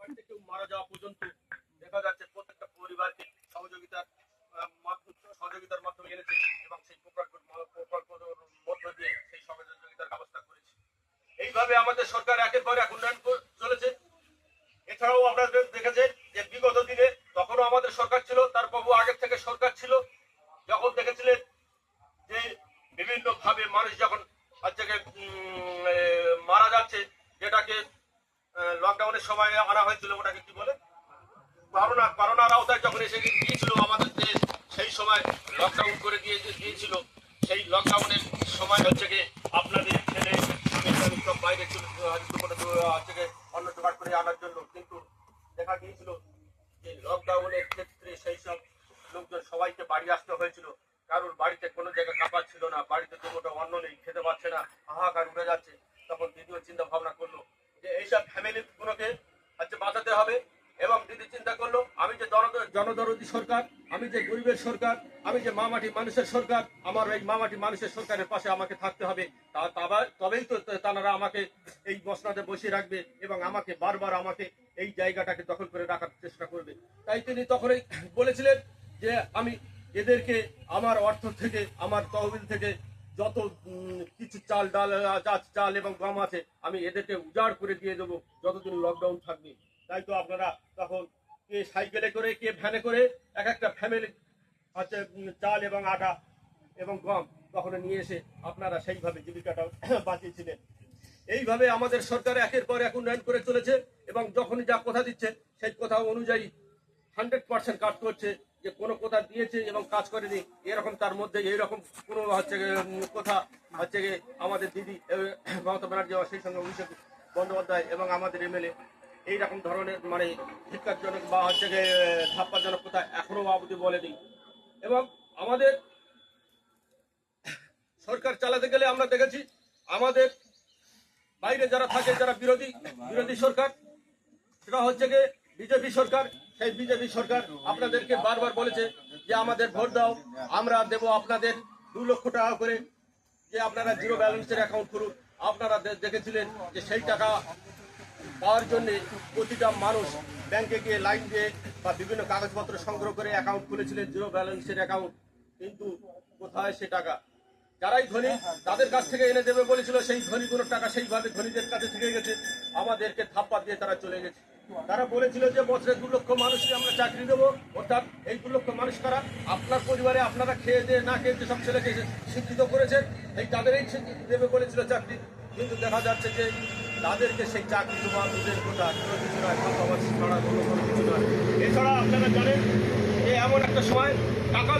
বাড়িতে কেউ মারা যাওয়া পর্যন্ত দেখা যাচ্ছে প্রত্যেকটা পরিবারকে সহযোগিতার মাধ্যমে এনেছে এবং সেই প্রকল্পের মধ্য দিয়ে সেই সহযোগিতার ব্যবস্থা করেছে। এইভাবে আমাদের সরকার একের পর এক উন্নয়ন চলেছে। এছাড়াও আপনারা দেখেছেন যে বিগত দিনে তখনও আমাদের সরকার ছিল, তার বহু আগের থেকে সরকার ছিল, যখন দেখেছিলেন যে বিভিন্ন ভাবে মানুষ যখন হচ্ছে মারা যাচ্ছে, যেটাকে লকডাউনের সময় আনা হয়েছিল, ওটাকে কি বলে, করোনার আওতায় যখন এসে গিয়েছিল আমাদের দেশ, সেই সময় লকডাউন করে দিয়েছিল। সেই লকডাউনের সময় হচ্ছে গিয়ে আপনাদের ছেলে সব বাইরে অন্য জোগাড় করে আনার জন্য, কিন্তু দেখা গিয়েছিল যে লকডাউনের ক্ষেত্রে সেই সব লোকজন সবাইকে বাড়ি আসতে হয়েছিল। কারোর বাড়িতে কোনো জায়গায় খাবার ছিল না, বাড়িতে দুটো অন্ন নেই, খেতে পারছে না, হাহাকার উঠে যাচ্ছে। তখন দিদিও চিন্তা ভাবনা করলো যে এইসব ফ্যামিলিগুলোকে বাঁচাতে হবে, এবং দিদি চিন্তা করলো আমি যে জনদরদি সরকার, আমি যে গরিবের সরকার, আমি যে মামাটি মানুষের সরকার, আমার এই মামাটি মানুষের সরকারের পাশে আমাকে থাকতে হবে। তবেই তো তারা আমাকে এই মসনাদে বসিয়ে রাখবে এবং আমাকে বারবার আমাকে এই জায়গাটাকে দখল করে রাখার চেষ্টা করবে। তাই তিনি তখনই বলেছিলেন যে আমি এদেরকে আমার অর্থ থেকে, আমার তহবিল থেকে যত কিছু চাল এবং গম আছে, আমি এদেরকে উজাড় করে দিয়ে দেবো যতদিন লকডাউন থাকবে। তাই তো আপনারা তখন কে সাইকেলে করে, কে ভ্যানে করে এক একটা ফ্যামিলি চাল এবং আটা এবং গম তখন নিয়ে এসে আপনারা সেইভাবে জীবিকাটা বাঁচিয়েছিলেন। এইভাবে আমাদের সরকার একের পর এক উন্নয়ন করে চলেছে এবং যখনই যা কথা দিচ্ছে সেই কথা অনুযায়ী 100% কাজ করছে। যে কোনো কথা দিয়েছে এবং কাজ করেনি এরকম তার মধ্যে এইরকম কোনো কথা আমাদের দিদি মমতা ব্যানার্জি, সেই সঙ্গে অভিষেক বন্দ্যোপাধ্যায় এবং আমাদের এমএলএ এইরকম ধরনের ধিক্কারজনক বা ধাপ্পাজনক কথা এখনো অবধি বলেনি। এবং আমাদের সরকার চালাতে গেলে আমরা দেখেছি আমাদের বাইরে যারা থাকে, যারা বিরোধী সরকার, সেটা হচ্ছে বিজেপি সরকার। সেই বিজেপি সরকার আপনাদেরকে বারবার বলেছে যে আমাদের ভোট দাও, আমরা দেব আপনাদের 2 লক্ষ টাকা করে, যে আপনারা জিরো ব্যালেন্সের অ্যাকাউন্ট করুন। আপনারা দেখেছিলেন যে সেই টাকা পাওয়ার জন্য প্রতিটা মানুষ ব্যাংকে গিয়ে লাইন দিয়ে বা বিভিন্ন কাগজপত্র সংগ্রহ করে অ্যাকাউন্ট খুলেছিলেন, জিরো ব্যালেন্সের অ্যাকাউন্ট। কিন্তু কোথায় সে টাকা? যারাই ধনী তাদের কাছ থেকে এনে দেবে বলেছিল, সেই ধনীগুলোর টাকা সেইভাবে ধনীদের কাছে থেকে গেছে, আমাদেরকে থাপ্পা দিয়ে তারা চলে গেছে। তারা বলেছিল যে বছরে 2 লক্ষ মানুষকে আমরা চাকরি দেবো, অর্থাৎ এই 2 লক্ষ মানুষ কারা? আপনার পরিবারে আপনারা খেয়ে দিয়ে না খেয়ে সব ছেলেকে শিক্ষিত করেছেন, এই তাদেরই দেবে বলেছিল চাকরি। কিন্তু দেখা যাচ্ছে যে তাদেরকে সেই চাকরি দেওয়া দুধের কথা, কোনো কিছু নয়, ছাড়া কোনো কিছু নয়। এছাড়া আপনারা জানেন যে এমন একটা সময় টাকা